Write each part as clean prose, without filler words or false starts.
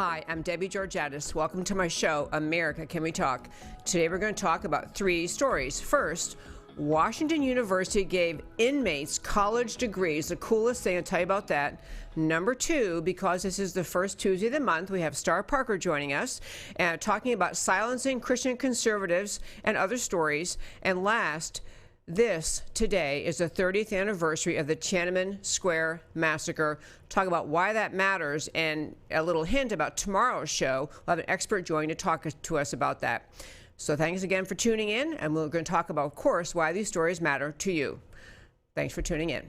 Hi, I'm Debbie Georgatos. Welcome to my show, America, Can We Talk? Today we're going to talk about 3 stories. First, Washington University gave inmates college degrees, the coolest thing. I'll tell you about that. Number 2, because this is the first Tuesday of the month, we have Star Parker joining us and talking about silencing Christian conservatives and other stories. And last, this today is the 30th anniversary of the Tiananmen Square Massacre. Talk about why that matters and a little hint about tomorrow's show. We'll have an expert join to talk to us about that. So thanks again for tuning in, and we're going to talk about, of course, why these stories matter to you. Thanks for tuning in.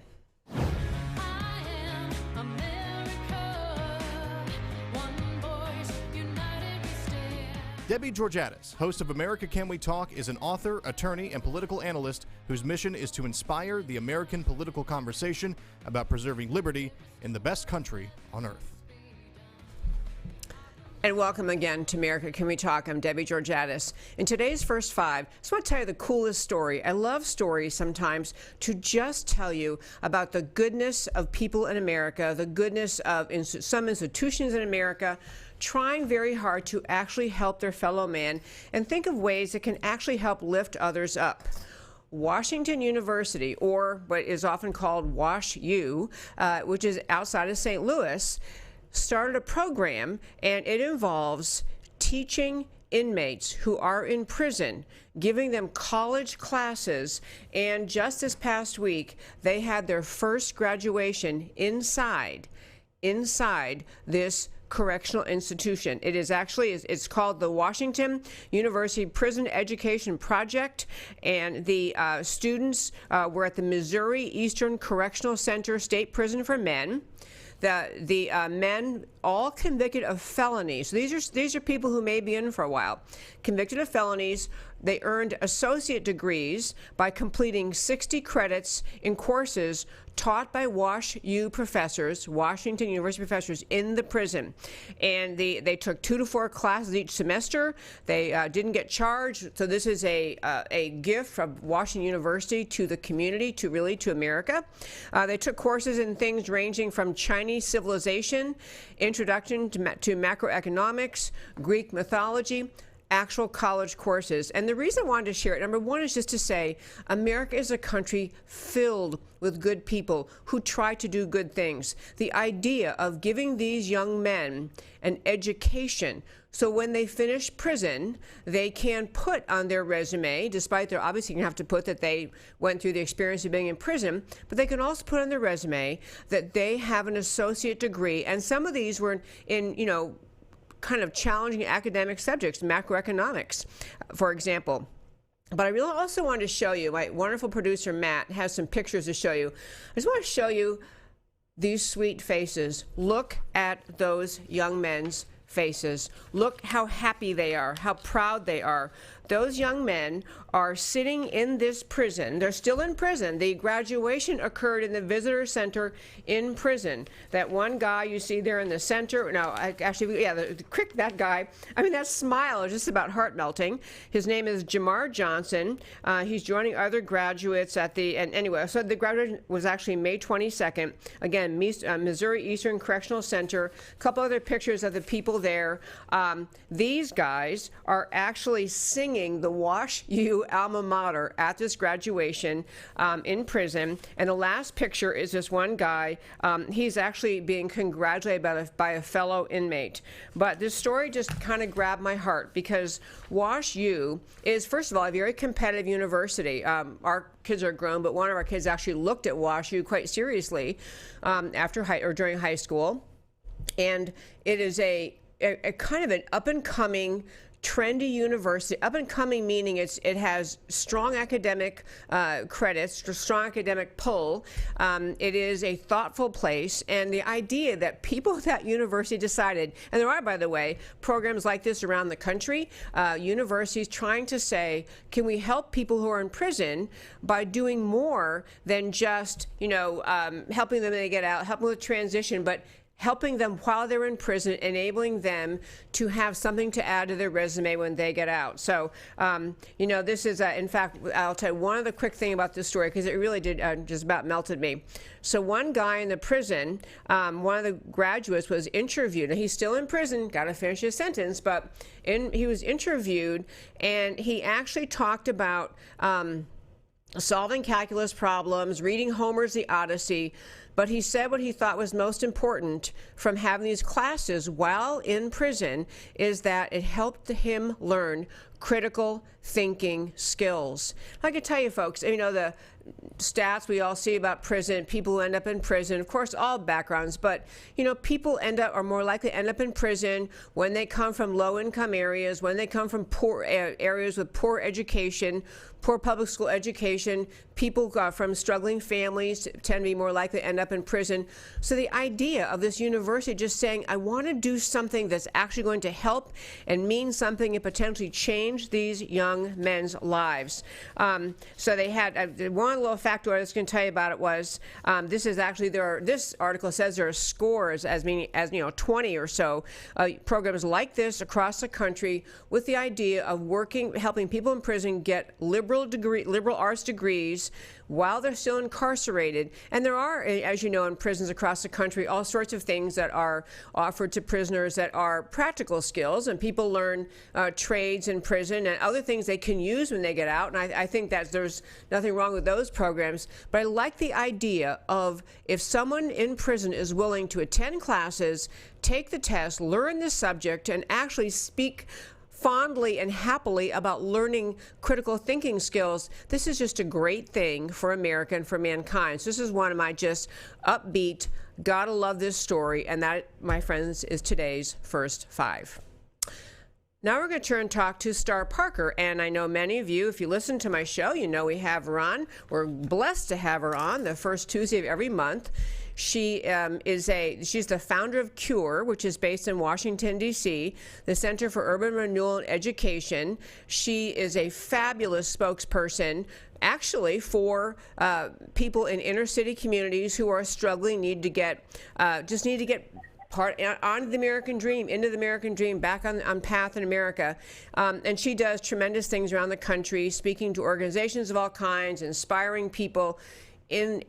Debbie Georgatos, host of America Can We Talk, is an author, attorney, and political analyst whose mission is to inspire the American political conversation about preserving liberty in the best country on earth. And welcome again to America Can We Talk? I'm Debbie Georgatos. In today's first 5, I just want to tell you the coolest story. I love stories sometimes to just tell you about the goodness of people in America, the goodness of some institutions in America, trying very hard to actually help their fellow man and think of ways that can actually help lift others up. Washington University, or what is often called WashU, which is outside of St. Louis, started a program, and it involves teaching inmates who are in prison, giving them college classes, and just this past week, they had their first graduation inside this correctional institution. It is actually, it's called the Washington University Prison Education Project, and the students were at the Missouri Eastern Correctional Center State Prison for Men. The men, all convicted of felonies. So these are people who may be in for a while. Convicted of felonies, they earned associate degrees by completing 60 credits in courses taught by WashU professors, Washington University professors in the prison. And they took 2 to 4 classes each semester. They didn't get charged. So this is a gift from Washington University to the community, to America. They took courses in things ranging from Chinese civilization, introduction to macroeconomics, Greek mythology, actual college courses. And the reason I wanted to share it, number 1, is just to say America is a country filled with good people who try to do good things. The idea of giving these young men an education so when they finish prison, they can put on their resume, despite they're obviously going to have to put that they went through the experience of being in prison, but they can also put on their resume that they have an associate degree. And some of these were in kind of challenging academic subjects, macroeconomics, for example. But I really also wanted to show you, my wonderful producer Matt has some pictures to show you. I just want to show you these sweet faces. Look at those young men's faces. Look how happy they are, how proud they are. Those young men are sitting in this prison. They're still in prison. The graduation occurred in the visitor center in prison. That one guy you see there in the center, that guy, I mean, that smile is just about heart-melting. His name is Jamar Johnson. He's joining other graduates so the graduation was actually May 22nd. Again, Missouri Eastern Correctional Center. A couple other pictures of the people there. These guys are actually singing the WashU alma mater at this graduation in prison. And the last picture is this one guy. He's actually being congratulated by a fellow inmate. But this story just kind of grabbed my heart because WashU is, first of all, a very competitive university. Our kids are grown, but one of our kids actually looked at WashU quite seriously during high school. And it is a kind of an up-and-coming trendy university. Up and coming meaning it has strong academic credits, strong academic pull. It is a thoughtful place, and the idea that people at that university decided, and there are, by the way, programs like this around the country, universities trying to say, can we help people who are in prison by doing more than just helping them to get out, helping with transition, but helping them while they're in prison, enabling them to have something to add to their resume when they get out. So, you know, this is, in fact, I'll tell you one other quick thing about this story, because it really did just about melted me. So one guy in the prison, one of the graduates was interviewed, and he's still in prison, got to finish his sentence, but he was interviewed, and he actually talked about solving calculus problems, reading Homer's The Odyssey, but he said what he thought was most important from having these classes while in prison is that it helped him learn critical thinking skills. I can tell you, folks, you know, the stats we all see about prison, people who end up in prison, of course, all backgrounds, but, you know, people are more likely to end up in prison when they come from low-income areas, when they come from poor areas with poor education, poor public school education. People from struggling families tend to be more likely to end up in prison. So the idea of this university just saying, I want to do something that's actually going to help and mean something and potentially change these young men's lives. So they had one little factoid I was going to tell you about it was this is actually this article says there are scores, as you know, 20 or so programs like this across the country with the idea of helping people in prison get liberal arts degrees while they're still incarcerated. And there are, as you know, in prisons across the country, all sorts of things that are offered to prisoners that are practical skills, and people learn trades in prison and other things they can use when they get out. And I think that there's nothing wrong with those programs. But I like the idea of if someone in prison is willing to attend classes, take the test, learn the subject, and actually speak fondly and happily about learning critical thinking skills, this is just a great thing for America and for mankind. So this is one of my just upbeat, gotta love this story, and that, my friends, is today's First Five. Now we're going to turn and talk to Star Parker, and I know many of you, if you listen to my show, you know we have her on. We're blessed to have her on the first Tuesday of every month. She's the founder of CURE, which is based in Washington, D.C., the Center for Urban Renewal and Education. She is a fabulous spokesperson, actually, for people in inner city communities who are struggling, need to get onto the American dream, into the American dream, back on path in America. And she does tremendous things around the country, speaking to organizations of all kinds, inspiring people in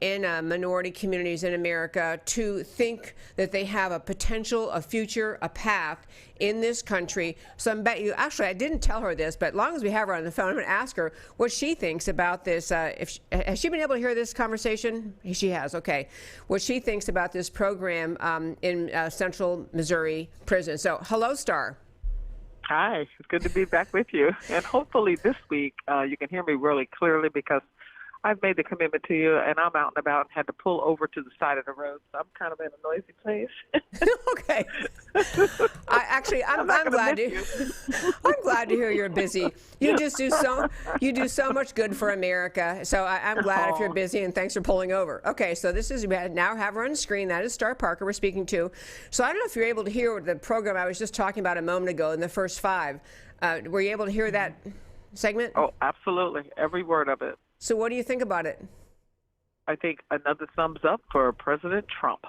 minority communities in America to think that they have a potential, a future, a path in this country. So I bet you, actually, I didn't tell her this, but as long as we have her on the phone, I'm going to ask her what she thinks about this. Has she been able to hear this conversation? She has, okay. What she thinks about this program in Central Missouri Prison. So, hello, Star. Hi, it's good to be back with you. And hopefully this week you can hear me really clearly, because I've made the commitment to you, and I'm out and about and had to pull over to the side of the road, so I'm kind of in a noisy place. Okay. I'm glad to hear you're busy. You do so much good for America. So I'm glad if you're busy, and thanks for pulling over. Okay, so we now have her on the screen. That is Star Parker we're speaking to. So I don't know if you're able to hear the program I was just talking about a moment ago in the First Five. Were you able to hear that segment? Oh, absolutely. Every word of it. So what do you think about it? I think another thumbs up for President Trump,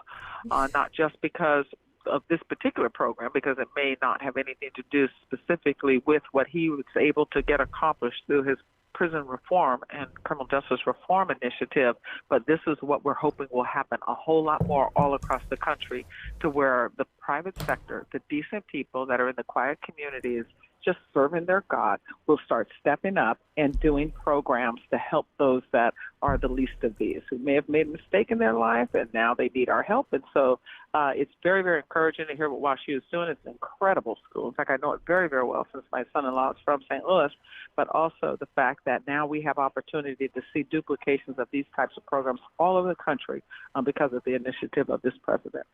not just because of this particular program, because it may not have anything to do specifically with what he was able to get accomplished through his prison reform and criminal justice reform initiative, but this is what we're hoping will happen a whole lot more all across the country, to where the private sector, the decent people that are in the quiet communities just serving their God, will start stepping up and doing programs to help those that are the least of these, who may have made a mistake in their life and now they need our help. And so it's very, very encouraging to hear what WashU is doing. It's an incredible school. In fact, I know it very, very well, since my son-in-law is from St. Louis, but also the fact that now we have opportunity to see duplications of these types of programs all over the country because of the initiative of this president.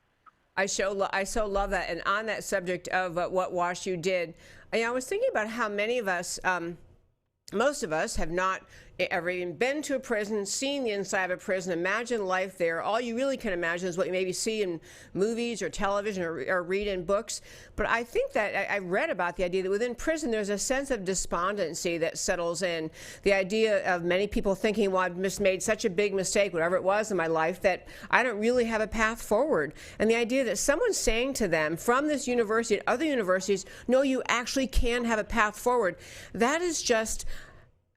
I so love that. And on that subject of what WashU did, I was thinking about how many of us, most of us, have not ever even been to a prison, seen the inside of a prison, imagine life there. All you really can imagine is what you maybe see in movies or television or read in books. But I think that I read about the idea that within prison there's a sense of despondency that settles in. The idea of many people thinking, well, I've just made such a big mistake, whatever it was in my life, that I don't really have a path forward. And the idea that someone's saying to them from this university and other universities, no, you actually can have a path forward, that is just...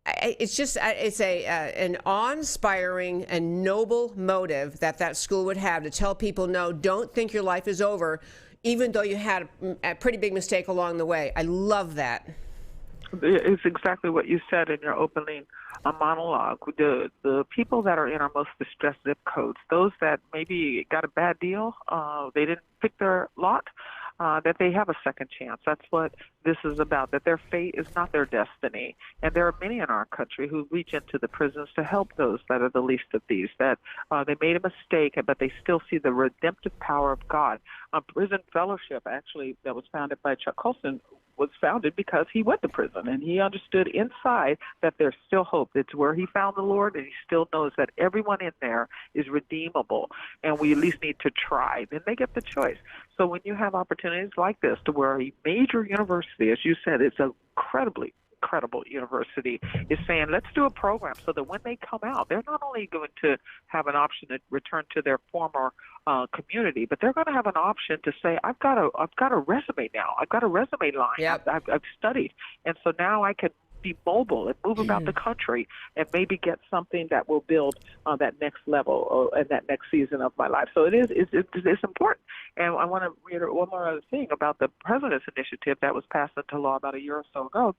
it's an awe-inspiring and noble motive that school would have to tell people, no, don't think your life is over, even though you had a pretty big mistake along the way. I love that. It's exactly what you said in your opening monologue. The people that are in our most distressed zip codes, those that maybe got a bad deal, they didn't pick their lot, that they have a second chance. That's what this is about, that their fate is not their destiny. And there are many in our country who reach into the prisons to help those that are the least of these, that they made a mistake, but they still see the redemptive power of God. Prison Fellowship, actually, that was founded by Chuck Colson, was founded because he went to prison and he understood inside that there's still hope. It's where he found the Lord, and he still knows that everyone in there is redeemable, and we at least need to try. Then they get the choice. So when you have opportunities like this, to where a major university, as you said, it's an incredibly incredible university, is saying, let's do a program so that when they come out, they're not only going to have an option to return to their former community, but they're going to have an option to say, I've got a resume now. I've got a resume line. Yep. I've studied, and so now I can be mobile and move about the country and maybe get something that will build that next level and that next season of my life. So it's important. And I want to reiterate one more other thing about the President's initiative that was passed into law about a year or so ago.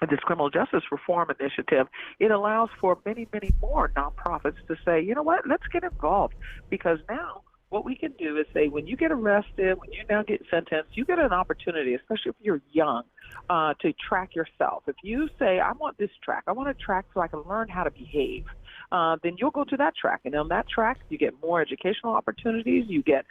This criminal justice reform initiative, it allows for many, many more nonprofits to say, you know what, let's get involved. Because now what we can do is say, when you get arrested, when you now get sentenced, you get an opportunity, especially if you're young, to track yourself. If you say, I want this track, I want a track so I can learn how to behave, then you'll go to that track. And on that track, you get more educational opportunities, you get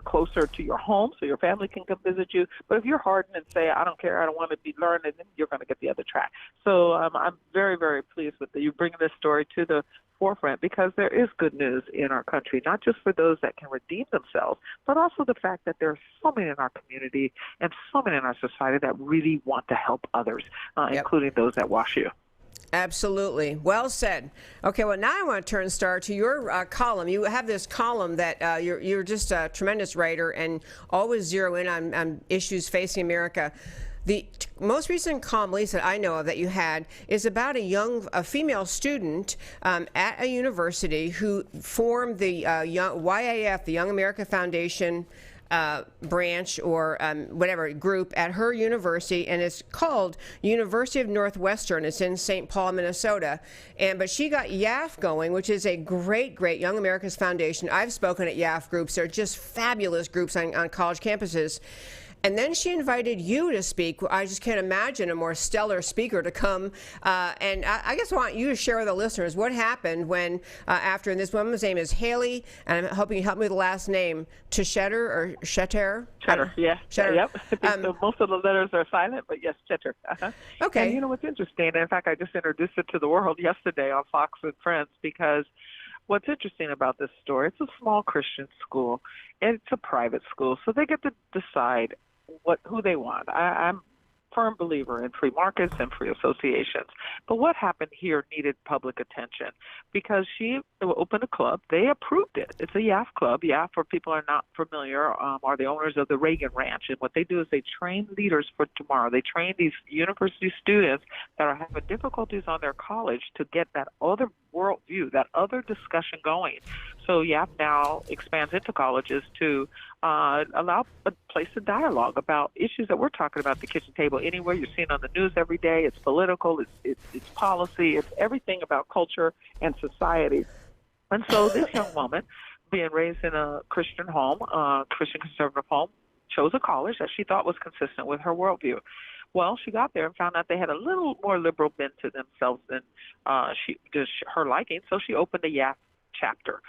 closer to your home so your family can come visit you. But if you're hardened and say, I don't care, I don't want to be learning, then you're going to get the other track. So I'm very, very pleased with you bringing this story to the forefront, because there is good news in our country, not just for those that can redeem themselves, but also the fact that there are so many in our community and so many in our society that really want to help others, including those that wash you. Absolutely. Well said. Okay, well, now I want to turn, Star, to your column. You have this column that you're just a tremendous writer and always zero in on issues facing America. The most recent column, Lisa, I know of that you had is about a female student at a university who formed the YAF, the Young America Foundation branch or whatever group at her university, and it's called University of Northwestern. It's in St. Paul, Minnesota. But she got YAF going, which is a great Young America's Foundation. I've spoken at YAF groups. They're just fabulous groups on college campuses. And then she invited you to speak. I just can't imagine a more stellar speaker to come. And I guess I want you to share with the listeners what happened when, after, and this woman's name is Haley, and I'm hoping you help me with the last name, Chetter or Chetter? Chetter, yeah. Chetter. Yep. So most of the letters are silent, but yes, Chetter. Okay. And you know what's interesting? In fact, I just introduced it to the world yesterday on Fox and Friends, because what's interesting about this story, it's a small Christian school, and it's a private school, so they get to decide who they want. I'm a firm believer in free markets and free associations. But what happened here needed public attention, because she opened a club. They approved it. It's a YAF club. YAF, for people who are not familiar, are the owners of the Reagan Ranch. And what they do is they train leaders for tomorrow. They train these university students that are having difficulties on their college to get that other worldview, that other discussion going. So YAF now expands into colleges to allow a place of dialogue about issues that we're talking about at the kitchen table anywhere. You're seeing on the news every day. It's political, it's policy, it's everything about culture and society. And so this young woman, being raised in a Christian home, Christian conservative home, chose a college that she thought was consistent with her worldview. Well, she got there and found out they had a little more liberal bent to themselves than her liking, so she opened a YAF chapter.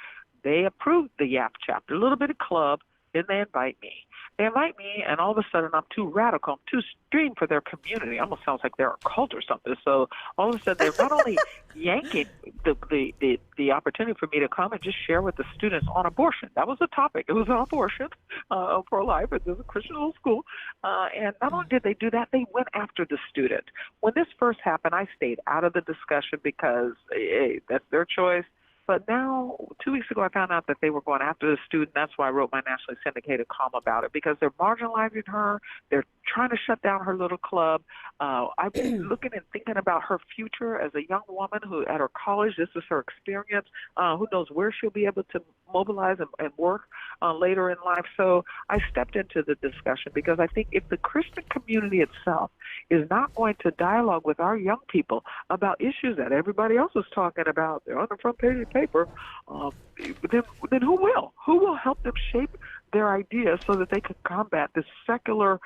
They approved the YAF chapter, a little bit of club, Then they invite me. They invite me, and all of a sudden I'm too radical, I'm too extreme for their community. It almost sounds like they're a cult or something. So all of a sudden they're not only yanking the opportunity for me to come and just share with the students on abortion. That was the topic. It was on abortion, pro-life. It was a Christian little school. And not only did they do that, they went after the student. When this first happened, I stayed out of the discussion because, hey, that's their choice. But now, 2 weeks ago, I found out that they were going after the student. That's why I wrote my nationally syndicated column about it, because they're marginalizing her. They're trying to shut down her little club. I've been looking and thinking about her future as a young woman who, at her college, this is her experience. Who knows where she'll be able to mobilize and work later in life. So I stepped into the discussion because I think if the Christian community itself is not going to dialogue with our young people about issues that everybody else is talking about, they're on the front page of the paper, then who will? Who will help them shape their ideas so that they can combat this secular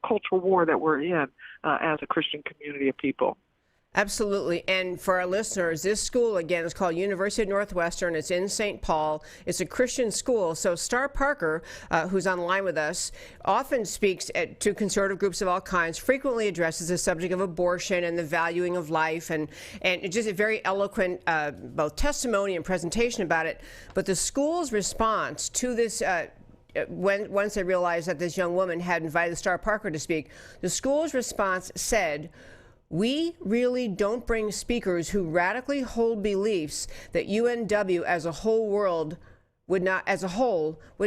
cultural war that we're in as a Christian community of people? Absolutely. And for our listeners, this school, again, is called University of Northwestern. It's in St. Paul. It's a Christian school. So Star Parker, who's online with us, often speaks to conservative groups of all kinds, frequently addresses the subject of abortion and the valuing of life, and just a very eloquent both testimony and presentation about it. But the school's response to this once they realized that this young woman had invited Star Parker to speak, the school's response said, "We really don't bring speakers who radically hold beliefs that UNW as a whole would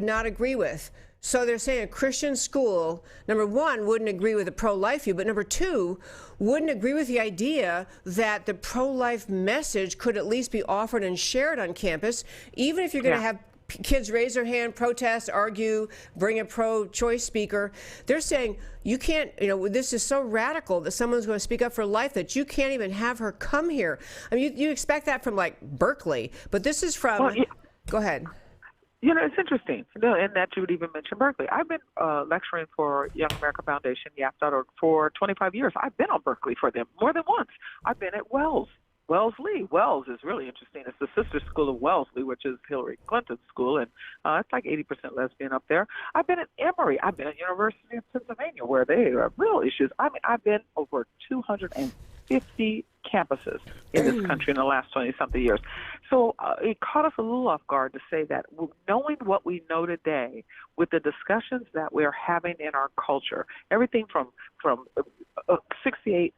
not agree with." So they're saying a Christian school, number one, wouldn't agree with the pro-life view, but number two, wouldn't agree with the idea that the pro-life message could at least be offered and shared on campus, even if you're going to have kids raise their hand, protest, argue, bring a pro-choice speaker. They're saying you can't, this is so radical that someone's going to speak up for life that you can't even have her come here. I mean, you expect that from like Berkeley, but this is from, Well, yeah. Go ahead. It's interesting, and that you would even mention Berkeley. I've been lecturing for Young America Foundation, YAF.org, for 25 years. I've been on Berkeley for them more than once. I've been at Wellesley. Wells is really interesting. It's the sister school of Wellesley, which is Hillary Clinton's school, and it's like 80% lesbian up there. I've been at Emory. I've been at University of Pennsylvania, where they have real issues. I mean, I've been over 250 campuses in this country in the last 20-something years. So it caught us a little off guard to say that knowing what we know today with the discussions that we're having in our culture, everything from 68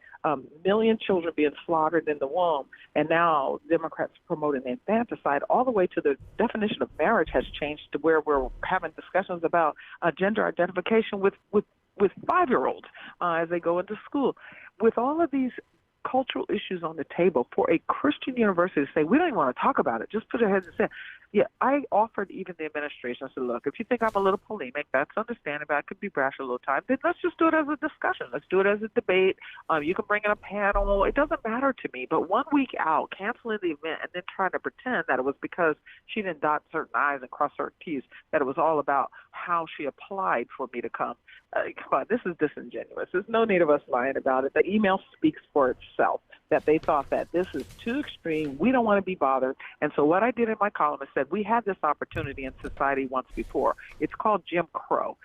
million children being slaughtered in the womb, and now Democrats promoting infanticide, all the way to the definition of marriage has changed to where we're having discussions about gender identification with 5-year-olds as they go into school. With all of these cultural issues on the table, for a Christian university to say, we don't even want to talk about it, just put your heads in the sand. Yeah, I offered even the administration, I said, look, if you think I'm a little polemic, that's understandable. I could be brash a little time. Then let's just do it as a discussion. Let's do it as a debate. You can bring in a panel. It doesn't matter to me. But 1 week out, canceling the event and then trying to pretend that it was because she didn't dot certain I's and cross certain T's, that it was all about how she applied for me to come. Come on, this is disingenuous. There's no need of us lying about it. The email speaks for itself, that they thought that this is too extreme. We don't want to be bothered. And so what I did in my column is said, we had this opportunity in society once before. It's called Jim Crow.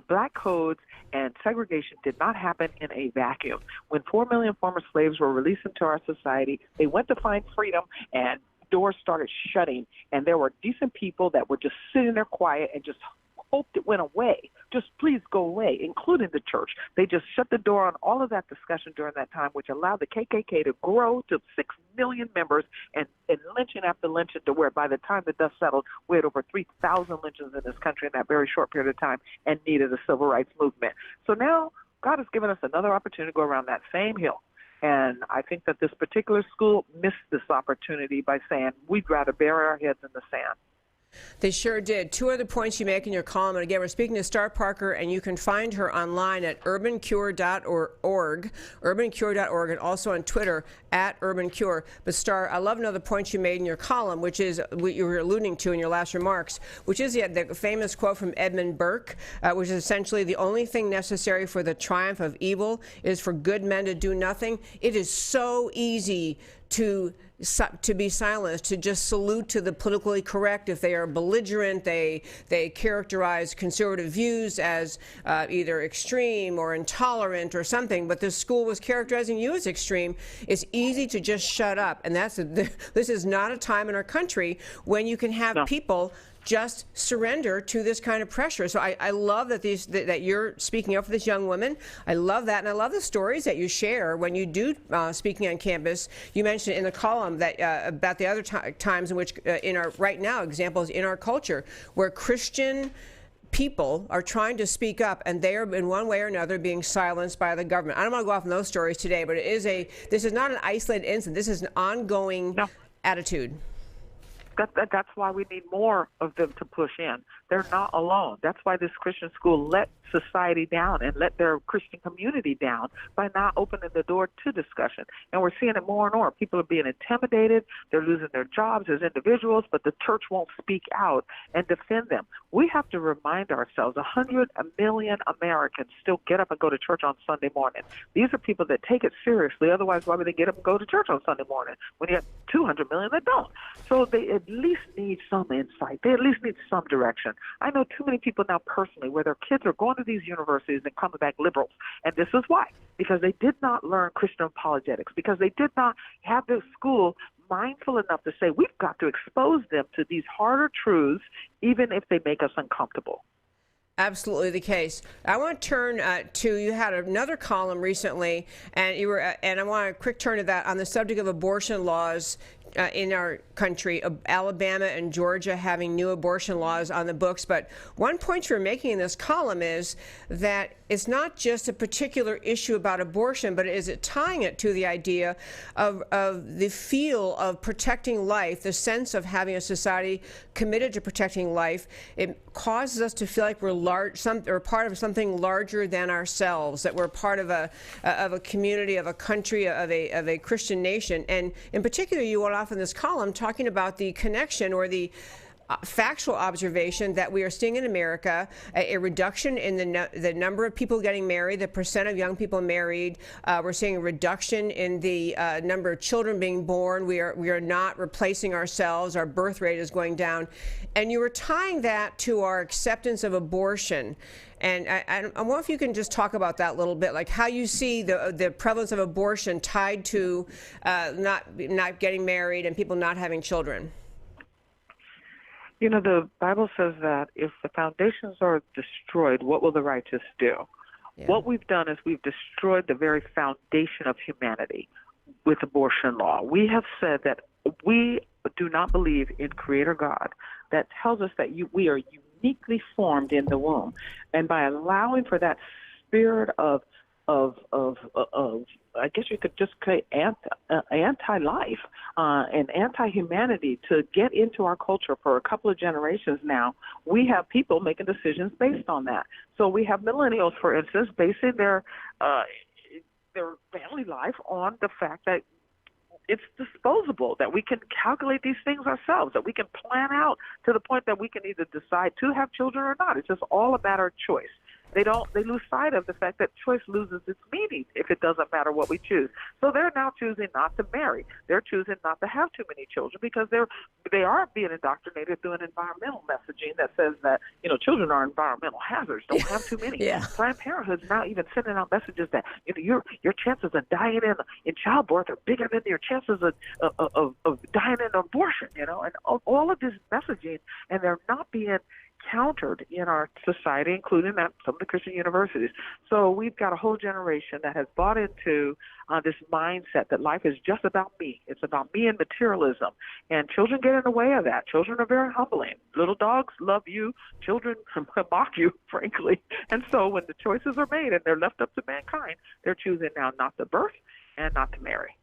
Black codes and segregation did not happen in a vacuum. When 4 million former slaves were released into our society, they went to find freedom, and doors started shutting, and there were decent people that were just sitting there quiet and just hoped it went away. Just please go away, including the church. They just shut the door on all of that discussion during that time, which allowed the KKK to grow to 6 million members and lynching after lynching, to where by the time the dust settled, we had over 3,000 lynchings in this country in that very short period of time, and needed a civil rights movement. So now God has given us another opportunity to go around that same hill. And I think that this particular school missed this opportunity by saying, we'd rather bury our heads in the sand. They sure did. Two other points you make in your column. And again, we're speaking to Star Parker, and you can find her online at urbancure.org, and also on Twitter at urbancure. But Star, I love another point you made in your column, which is what you were alluding to in your last remarks, which is the famous quote from Edmund Burke, which is essentially, the only thing necessary for the triumph of evil is for good men to do nothing. It is so easy to to be silenced, to just salute to the politically correct. If they are belligerent, they characterize conservative views as either extreme or intolerant or something, but this school was characterizing you as extreme. It's easy to just shut up, and this is not a time in our country when you can have people just surrender to this kind of pressure. So I love that that you're speaking up for this young woman. I love that, and I love the stories that you share when you do speaking on campus. You mentioned in the column that about the other times in which in our right now examples in our culture where Christian people are trying to speak up, and they are in one way or another being silenced by the government. I don't want to go off on those stories today, but this is not an isolated incident. This is an ongoing attitude. That's why we need more of them to push in. They're not alone. That's why this Christian school let society down and let their Christian community down by not opening the door to discussion. And we're seeing it more and more. People are being intimidated. They're losing their jobs as individuals, but the church won't speak out and defend them. We have to remind ourselves 100 million Americans still get up and go to church on Sunday morning. These are people that take it seriously. Otherwise, why would they get up and go to church on Sunday morning when you have 200 million that don't? So they at least need some insight. They at least need some direction. I know too many people now personally where their kids are going to these universities and coming back liberals. And this is why. Because they did not learn Christian apologetics. Because they did not have their school mindful enough to say, we've got to expose them to these harder truths, even if they make us uncomfortable. Absolutely the case. I want to turn to, you had another column recently, and and I want a quick turn to that on the subject of abortion laws in our country, Alabama and Georgia having new abortion laws on the books. But one point you're making in this column is that it's not just a particular issue about abortion, but is it tying it to the idea of the feel of protecting life, the sense of having a society committed to protecting life. It causes us to feel like we're or part of something larger than ourselves, that we're part of a community, of a country, of a Christian nation. And in particular, you went off in this column talking about the connection or the factual observation that we are seeing in America, a reduction in the number of people getting married, the percent of young people married. We're seeing a reduction in the number of children being born. We are not replacing ourselves. Our birth rate is going down. And you were tying that to our acceptance of abortion. And I wonder if you can just talk about that a little bit, like how you see the prevalence of abortion tied to not getting married and people not having children. You know, the Bible says that if the foundations are destroyed, what will the righteous do? Yeah. What we've done is we've destroyed the very foundation of humanity with abortion law. We have said that we do not believe in Creator God. That tells us that we are uniquely formed in the womb. And by allowing for that spirit of I guess you could just say anti-life and anti-humanity to get into our culture for a couple of generations now, we have people making decisions based on that. So we have millennials, for instance, basing their family life on the fact that it's disposable, that we can calculate these things ourselves, that we can plan out to the point that we can either decide to have children or not. It's just all a matter of choice. They lose sight of the fact that choice loses its meaning if it doesn't matter what we choose. So they're now choosing not to marry. They're choosing not to have too many children because they are being indoctrinated through an environmental messaging that says that, children are environmental hazards. Don't have too many. Yeah. Planned Parenthood's now even sending out messages that your chances of dying in childbirth are bigger than your chances of dying in abortion, and all of this messaging, and they're not being countered in our society, including at some of the Christian universities. So we've got a whole generation that has bought into this mindset that life is just about me. It's about me and materialism. And children get in the way of that. Children are very humbling. Little dogs love you. Children mock you, frankly. And so when the choices are made and they're left up to mankind, they're choosing now not to birth and not to marry.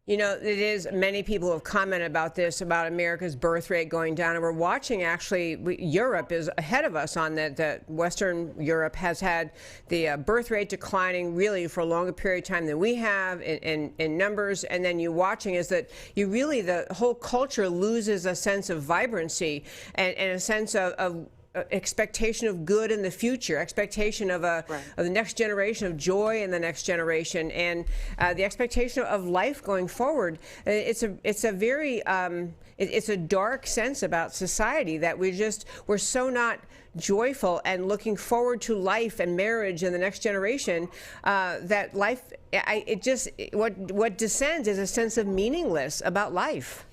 Many people have commented about this, about America's birth rate going down. And we're watching, actually, Europe is ahead of us on that. That Western Europe has had the birth rate declining really for a longer period of time than we have in numbers. And then you're watching is that the whole culture loses a sense of vibrancy and a sense of expectation of good in the future, expectation of of the next generation, of joy in the next generation, and the expectation of life going forward. It's a very it's a dark sense about society that we're so not joyful and looking forward to life and marriage and the next generation, that life, what descends is a sense of meaningless about life.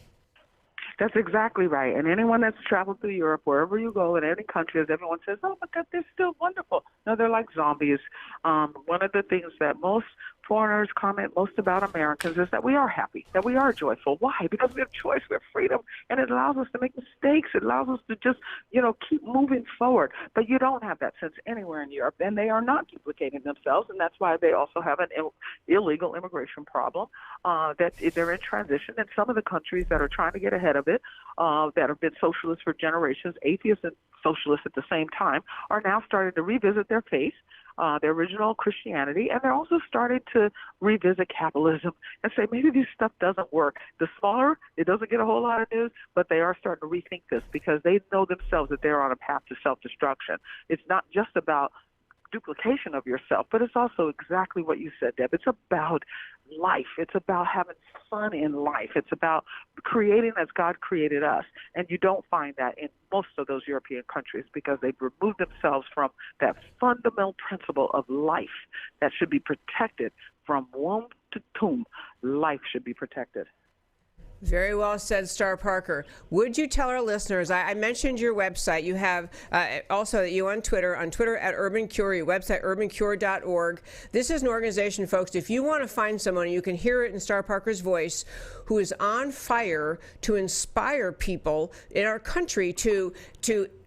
That's exactly right. And anyone that's traveled through Europe, wherever you go in any country, as everyone says, oh my God, they're still wonderful. No, they're like zombies. One of the things that most foreigners comment most about Americans is that we are happy, that we are joyful. Why? Because we have choice, we have freedom, and it allows us to make mistakes. It allows us to just, keep moving forward. But you don't have that sense anywhere in Europe, and they are not duplicating themselves, and that's why they also have an illegal immigration problem, that they're in transition. And some of the countries that are trying to get ahead of it, that have been socialist for generations, atheists and socialists at the same time, are now starting to revisit their faith, their original Christianity, and they're also starting to revisit capitalism and say maybe this stuff doesn't work. The smaller, it doesn't get a whole lot of news, but they are starting to rethink this because they know themselves that they're on a path to self-destruction. It's not just about duplication of yourself, but it's also exactly what you said, Deb. It's about life. It's about having fun in life. It's about creating as God created us. And you don't find that in most of those European countries because they've removed themselves from that fundamental principle of life that should be protected from womb to tomb. Life should be protected. Very well said, Star Parker. Would you tell our listeners, I mentioned your website. You have also you on Twitter at Urban Cure, your website, urbancure.org. This is an organization, folks, if you want to find someone, you can hear it in Star Parker's voice, who is on fire to inspire people in our country to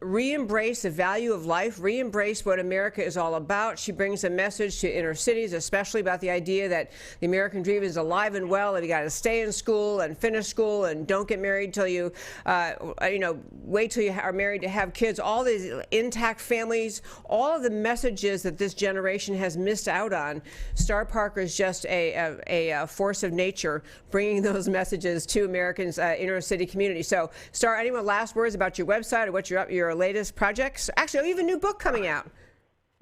re-embrace the value of life, re-embrace what America is all about. She brings a message to inner cities, especially about the idea that the American dream is alive and well, and you got to stay in school and finish school and don't get married till you, wait till you are married to have kids. All these intact families, all of the messages that this generation has missed out on. Star Parker is just a force of nature, bringing those messages to Americans' inner city community. So, Star, any last words about your website or what your latest projects? Actually, you have a new book coming out.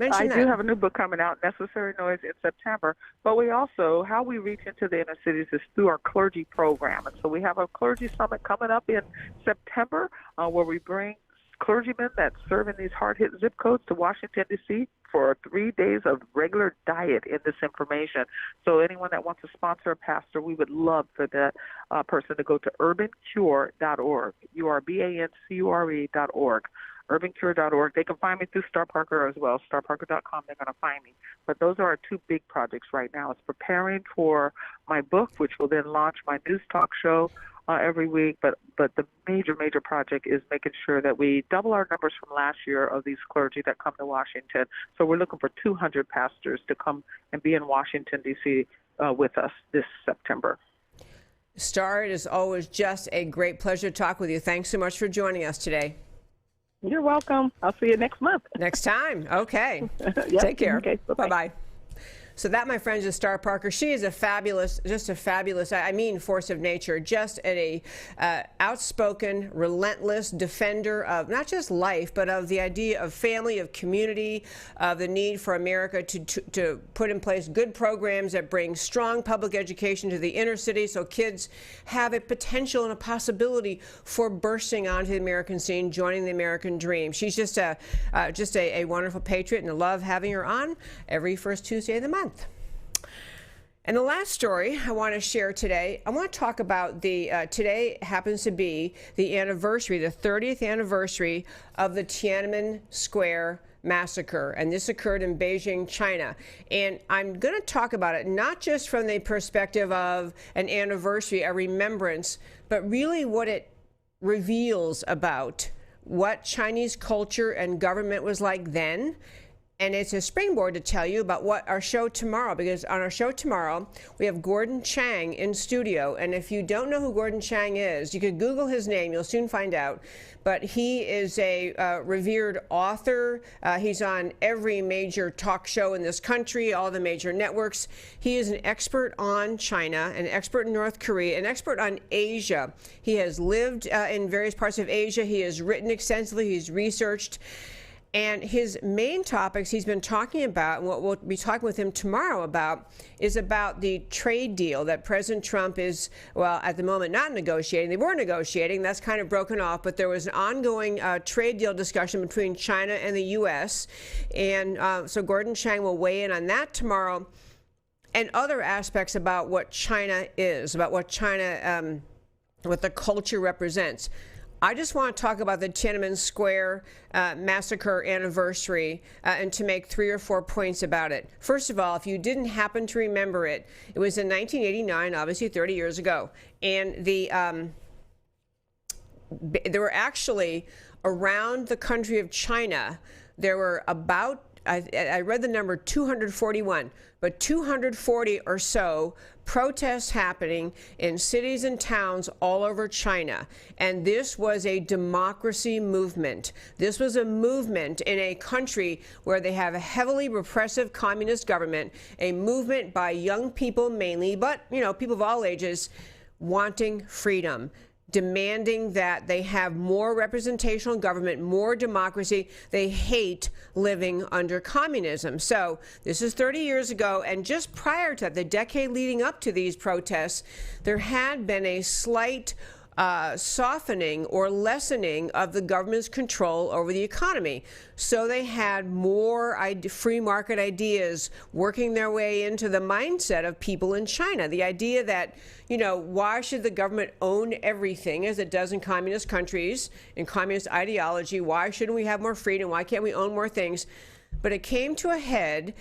I do have a new book coming out, Necessary Noise, in September. But we also, how we reach into the inner cities is through our clergy program. And so we have a clergy summit coming up in September where we bring clergymen that serve in these hard-hit zip codes to Washington, D.C. for 3 days of regular diet in this information. So anyone that wants to sponsor a pastor, we would love for that person to go to urbancure.org, urbancure.org. urbancure.org. They can find me through Star Parker as well, starparker.com. They're going to find me. But those are our two big projects right now. It's preparing for my book, which will then launch my news talk show every week. But the major project is making sure that we double our numbers from last year of these clergy that come to Washington. So we're looking for 200 pastors to come and be in Washington, D.C. With us this September. Star, it is always just a great pleasure to talk with you. Thanks so much for joining us today. You're welcome. I'll see you next month. Next time. Okay. Yep. Take care. Okay. Bye-bye. So that, my friends, is Star Parker. She is just a fabulous, force of nature, just an outspoken, relentless defender of not just life, but of the idea of family, of community, of the need for America to put in place good programs that bring strong public education to the inner city so kids have a potential and a possibility for bursting onto the American scene, joining the American dream. She's just a wonderful patriot, and I love having her on every first Tuesday of the month. And the last story I want to share today, I want to talk about today happens to be the anniversary, the 30th anniversary of the Tiananmen Square Massacre, and this occurred in Beijing, China. And I'm going to talk about it not just from the perspective of an anniversary, a remembrance, but really what it reveals about what Chinese culture and government was like then, And it's a springboard to tell you about what our show tomorrow, because on our show tomorrow, we have Gordon Chang in studio. And if you don't know who Gordon Chang is, you could Google his name. You'll soon find out. But he is a revered author. He's on every major talk show in this country, all the major networks. He is an expert on China, an expert in North Korea, an expert on Asia. He has lived in various parts of Asia. He has written extensively. He's researched. And his main topics he's been talking about, and what we'll be talking with him tomorrow about, is about the trade deal that President Trump is, well, at the moment not negotiating. They were negotiating. That's kind of broken off. But there was an ongoing trade deal discussion between China and the U.S. And so Gordon Chang will weigh in on that tomorrow, and other aspects about what China is, about what China, what the culture represents. I just want to talk about the Tiananmen Square massacre anniversary and to make 3 or 4 points about it. First of all, if you didn't happen to remember it, it was in 1989, obviously 30 years ago. And there were actually, around the country of China, there were about, I read the number 241, but 240 or so protests happening in cities and towns all over China. And this was a democracy movement. This was a movement in a country where they have a heavily repressive communist government, a movement by young people mainly, but, you know, people of all ages wanting freedom, demanding that they have more representational government, more democracy. They hate living under communism. So this is 30 years ago, and just prior to that, the decade leading up to these protests, there had been a slight softening or lessening of the government's control over the economy. So they had more free market ideas working their way into the mindset of people in China. The idea that, you know, why should the government own everything as it does in communist countries, in communist ideology? Why shouldn't we have more freedom? Why can't we own more things? But it came to a head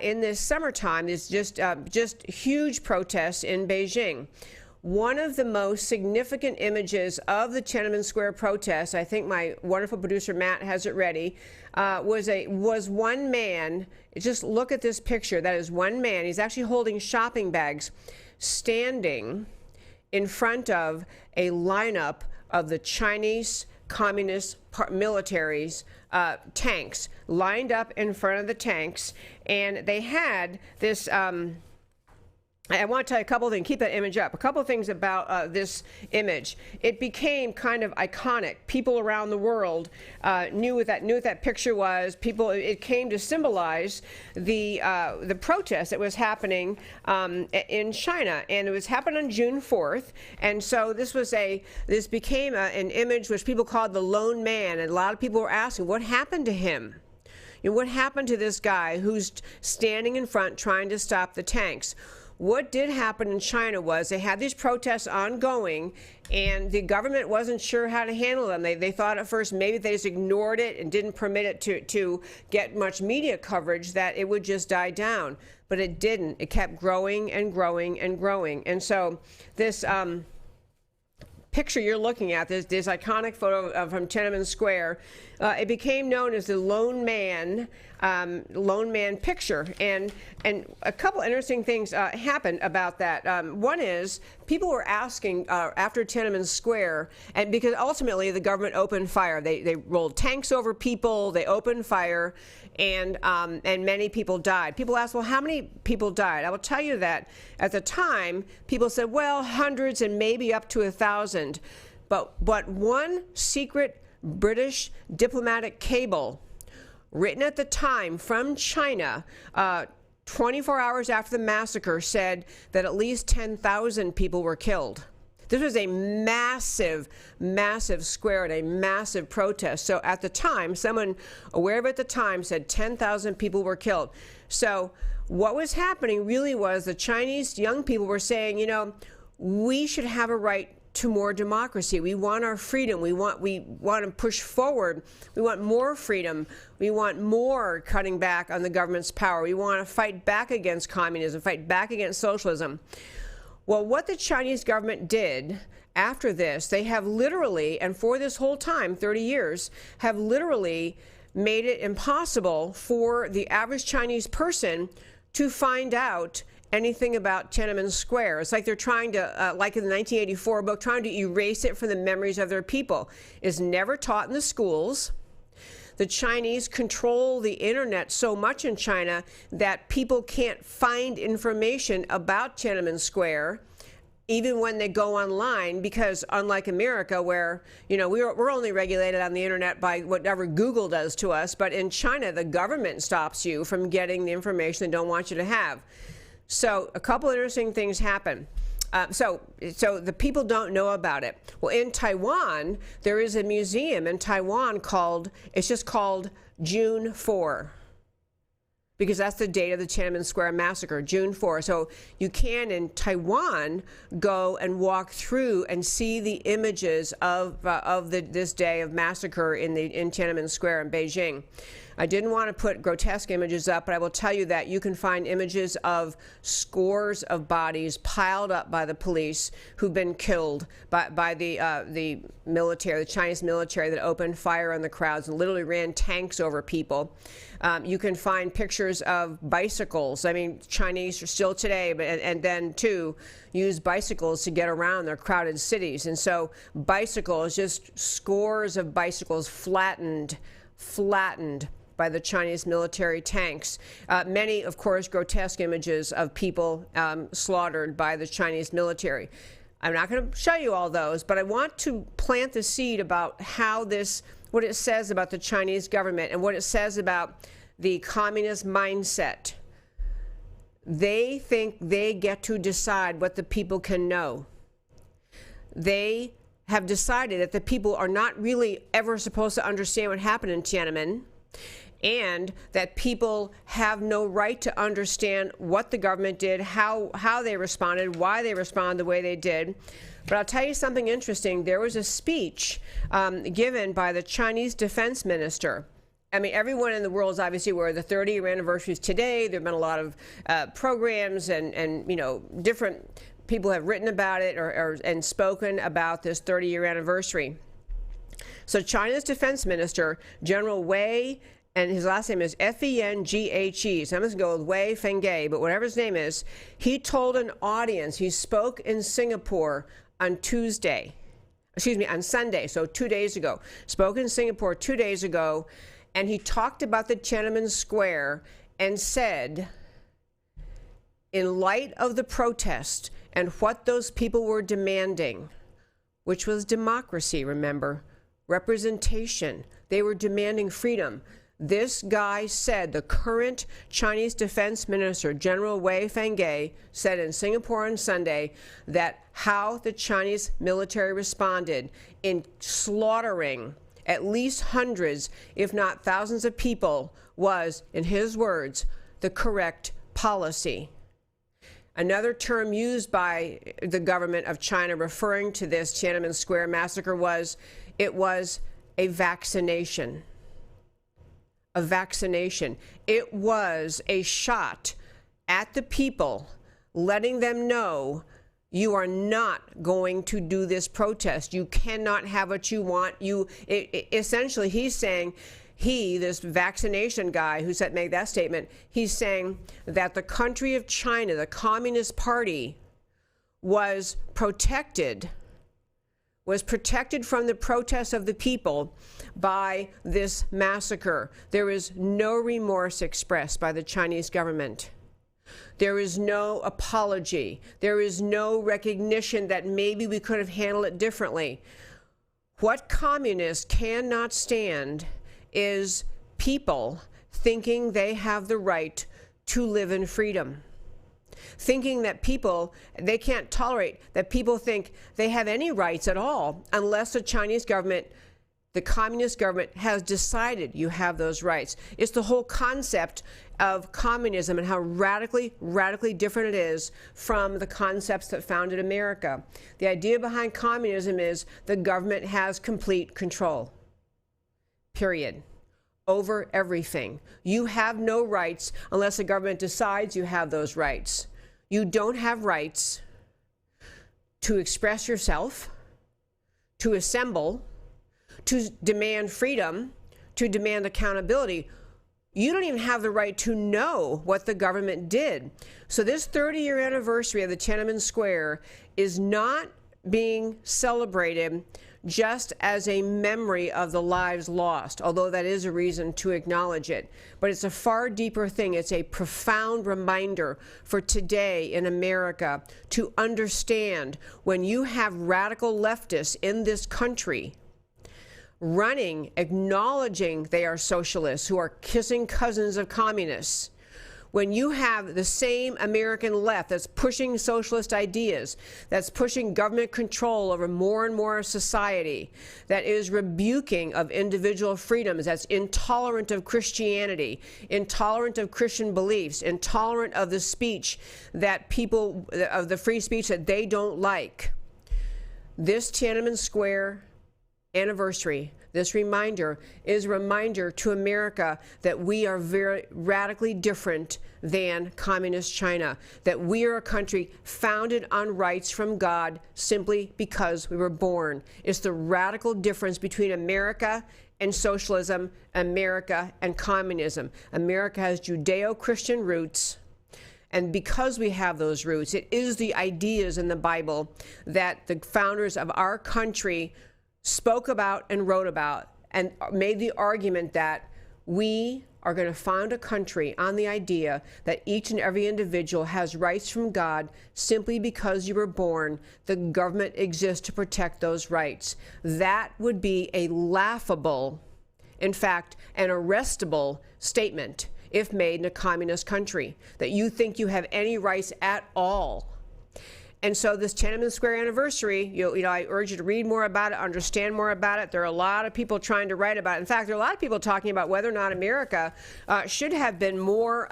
in this summertime. There's just huge protests in Beijing. One of the most significant images of the Tiananmen Square protests, I think my wonderful producer Matt has it ready, was one man. Just look at this picture. That is one man. He's actually holding shopping bags, standing in front of a lineup of the Chinese Communist military's tanks, lined up in front of the tanks, and they had this. I want to tell you a couple of things. Keep that image up. A couple of things about this image. It became kind of iconic. People around the world knew what that picture was. It came to symbolize the protest that was happening in China, and it was happened on June 4th. And so this became an image which people called the lone man, and a lot of people were asking, what happened to him? You know, what happened to this guy who's standing in front trying to stop the tanks? What did happen in China was they had these protests ongoing, and the government wasn't sure how to handle them. They thought at first maybe they just ignored it and didn't permit it to get much media coverage, that it would just die down. But it didn't. It kept growing and growing and growing. And so this picture you're looking at, this iconic photo from Tiananmen Square, it became known as the lone man picture. And a couple interesting things happened about that. One is people were asking after Tiananmen Square, and because ultimately the government opened fire. They rolled tanks over people, they opened fire, and many people died. People asked, well, how many people died? I will tell you that at the time, people said, well, hundreds and maybe up to 1,000. But one secret British diplomatic cable written at the time from China, 24 hours after the massacre, said that at least 10,000 people were killed. This was a massive, massive square and a massive protest. So at the time, someone aware of it at the time said 10,000 people were killed. So what was happening really was the Chinese young people were saying, you know, we should have a right to more democracy. We want our freedom. We want to push forward. We want more freedom. We want more cutting back on the government's power. We want to fight back against communism, fight back against socialism. Well, what the Chinese government did after this, they have literally, and for this whole time, 30 years, have literally made it impossible for the average Chinese person to find out anything about Tiananmen Square. It's like they're trying to, like in the 1984 book, trying to erase it from the memories of their people. It's never taught in the schools. The Chinese control the internet so much in China that people can't find information about Tiananmen Square even when they go online, because unlike America, where, you know, we're only regulated on the internet by whatever Google does to us, but in China, the government stops you from getting the information they don't want you to have. So a couple interesting things happen. So the people don't know about it. Well, in Taiwan, there is a museum in Taiwan it's just called June 4. Because that's the date of the Tiananmen Square massacre, June 4. So you can, in Taiwan, go and walk through and see the images of this day of massacre in Tiananmen Square in Beijing. I didn't want to put grotesque images up, but I will tell you that you can find images of scores of bodies piled up by the police who've been killed by the military, the Chinese military, that opened fire on the crowds and literally ran tanks over people. You can find pictures of bicycles. I mean, Chinese are still today, and then too, use bicycles to get around their crowded cities. And so bicycles, just scores of bicycles flattened by the Chinese military tanks. Many, of course, grotesque images of people slaughtered by the Chinese military. I'm not going to show you all those, but I want to plant the seed about what it says about the Chinese government and what it says about the communist mindset. They think they get to decide what the people can know. They have decided that the people are not really ever supposed to understand what happened in Tiananmen, and that people have no right to understand what the government did, how they responded, why they responded the way they did. But I'll tell you something interesting. There was a speech given by the Chinese defense minister. I mean, everyone in the world is obviously aware of the 30-year anniversary is today. There have been a lot of programs and you know, different people have written about it and spoken about this 30-year anniversary. So China's defense minister, General Wei, and his last name is Fenghe, so I'm just going to go with Wei Fenghe, but whatever his name is, he told an audience, he spoke in Singapore on Sunday, so 2 days ago, spoke in Singapore 2 days ago, and he talked about the Tiananmen Square and said, in light of the protest and what those people were demanding, which was democracy, remember, representation, they were demanding freedom. This guy said, the current Chinese defense minister, General Wei Fenghe, said in Singapore on Sunday that how the Chinese military responded in slaughtering at least hundreds, if not thousands of people was, in his words, the correct policy. Another term used by the government of China referring to this Tiananmen Square massacre was, it was a vaccination. A vaccination. It was a shot at the people, letting them know you are not going to do this protest. You cannot have what you want. Essentially, he's saying, this vaccination guy who made that statement, he's saying that the country of China, the Communist Party, was protected from the protests of the people by this massacre. There is no remorse expressed by the Chinese government. There is no apology. There is no recognition that maybe we could have handled it differently. What communists cannot stand is people thinking they have the right to live in freedom. Thinking that they can't tolerate that people think they have any rights at all unless the Chinese government, the communist government, has decided you have those rights. It's the whole concept of communism and how radically different it is from the concepts that founded America. The idea behind communism is the government has complete control. Period. Over everything. You have no rights unless the government decides you have those rights. You don't have rights to express yourself, to assemble, to demand freedom, to demand accountability. You don't even have the right to know what the government did. So this 30-year anniversary of the Tiananmen Square is not being celebrated just as a memory of the lives lost, although that is a reason to acknowledge it. But it's a far deeper thing. It's a profound reminder for today in America to understand when you have radical leftists in this country running, acknowledging they are socialists who are kissing cousins of communists, when you have the same American left that's pushing socialist ideas, that's pushing government control over more and more of society, that is rebuking of individual freedoms, that's intolerant of Christianity, intolerant of Christian beliefs, intolerant of the speech that people, of the free speech that they don't like. This Tiananmen Square anniversary, this reminder is a reminder to America that we are very radically different than communist China, that we are a country founded on rights from God simply because we were born. It's the radical difference between America and socialism, America and communism. America has Judeo-Christian roots. And because we have those roots, it is the ideas in the Bible that the founders of our country spoke about and wrote about and made the argument that we are going to found a country on the idea that each and every individual has rights from God simply because you were born. The government exists to protect those rights. That would be a laughable, in fact, an arrestable statement if made in a communist country, that you think you have any rights at all. And so this Tiananmen Square anniversary, you know, I urge you to read more about it, understand more about it. There are a lot of people trying to write about it. In fact, there are a lot of people talking about whether or not America should have been more,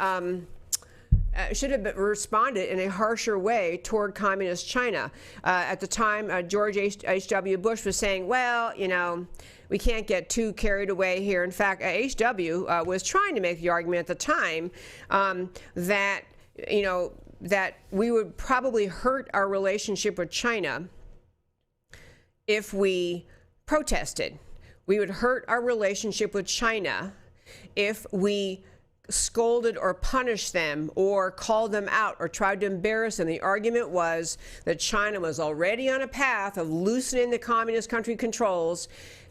responded in a harsher way toward communist China. At the time, George H.W. Bush was saying, well, you know, we can't get too carried away here. In fact, H.W. Was trying to make the argument at the time that, you know, that we would probably hurt our relationship with China if we protested. We would hurt our relationship with China if we scolded or punished them or called them out or tried to embarrass them. The argument was that China was already on a path of loosening the communist country controls.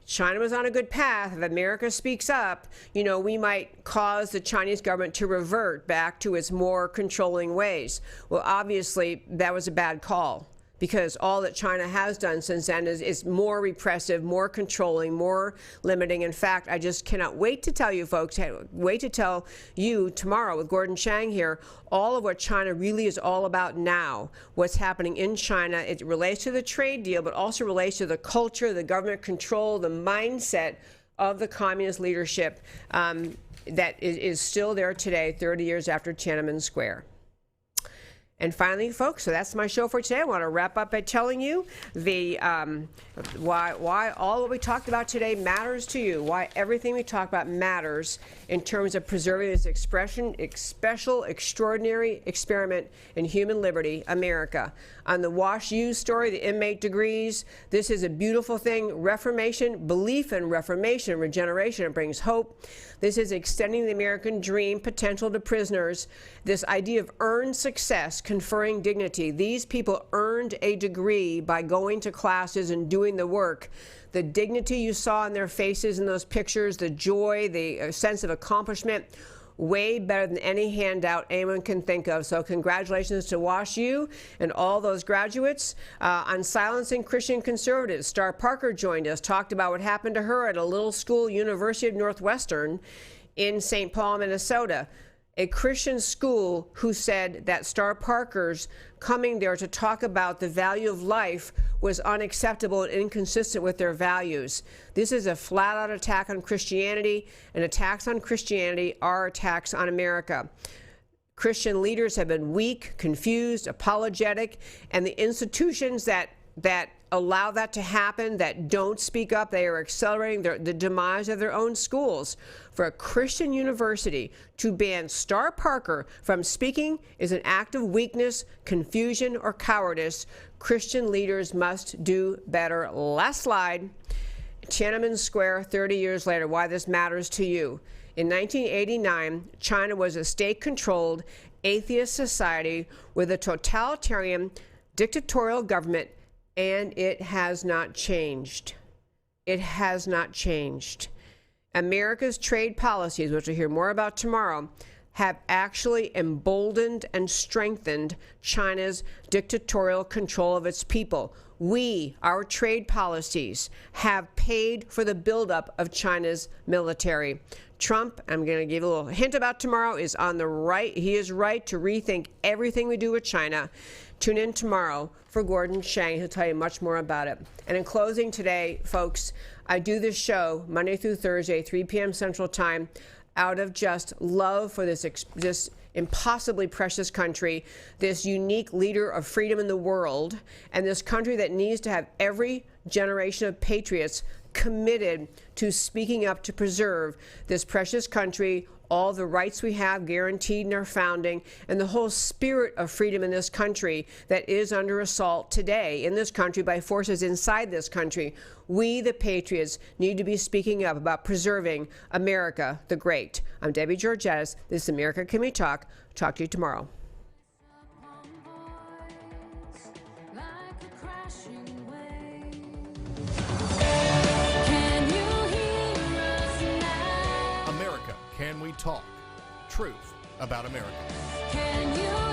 China was on a good path. If America speaks up, you know, we might cause the Chinese government to revert back to its more controlling ways. Well, obviously, that was a bad call, because all that China has done since then is more repressive, more controlling, more limiting. In fact, I just cannot wait to tell you folks, wait to tell you tomorrow with Gordon Chang here, all of what China really is all about now, what's happening in China. It relates to the trade deal, but also relates to the culture, the government control, the mindset of the communist leadership that is still there today, 30 years after Tiananmen Square. And finally, folks, so that's my show for today. I want to wrap up by telling you the why all what we talked about today matters to you, why everything we talk about matters in terms of preserving this special, extraordinary experiment in human liberty, America. On the Wash U story, the inmate degrees, this is a beautiful thing. Reformation, belief in reformation, regeneration, it brings hope. This is extending the American dream potential to prisoners. This idea of earned success, conferring dignity. These people earned a degree by going to classes and doing the work. The dignity you saw in their faces in those pictures, the joy, the sense of accomplishment, way better than any handout anyone can think of. So congratulations to Wash U and all those graduates. On silencing Christian conservatives, Star Parker joined us, talked about what happened to her at a little school, University of Northwestern in St. Paul, Minnesota. A Christian school who said that Star Parker's coming there to talk about the value of life was unacceptable and inconsistent with their values. This is a flat-out attack on Christianity, and attacks on Christianity are attacks on America. Christian leaders have been weak, confused, apologetic, and the institutions that allow that to happen, that don't speak up, they are accelerating the demise of their own schools. For a Christian university to ban Star Parker from speaking is an act of weakness, confusion, or cowardice. Christian leaders must do better. Last slide. Tiananmen Square 30 years later, why this matters to you. In 1989, China was a state-controlled, atheist society with a totalitarian, dictatorial government, and it has not changed. It has not changed. America's trade policies, which we'll hear more about tomorrow, have actually emboldened and strengthened China's dictatorial control of its people. We, our trade policies, have paid for the buildup of China's military. Trump, I'm going to give a little hint about tomorrow, is on the right. He is right to rethink everything we do with China. Tune in tomorrow for Gordon Chang. He'll tell you much more about it. And in closing today, folks, I do this show Monday through Thursday, 3 p.m. Central Time, out of just love for this impossibly precious country, this unique leader of freedom in the world, and this country that needs to have every generation of patriots committed to speaking up to preserve this precious country, all the rights we have guaranteed in our founding, and the whole spirit of freedom in this country that is under assault today in this country by forces inside this country. We, the patriots, need to be speaking up about preserving America the Great. I'm Debbie Georgatos. This is America Can We Talk? Talk to you tomorrow. America, Can We Talk? Truth about America. Can you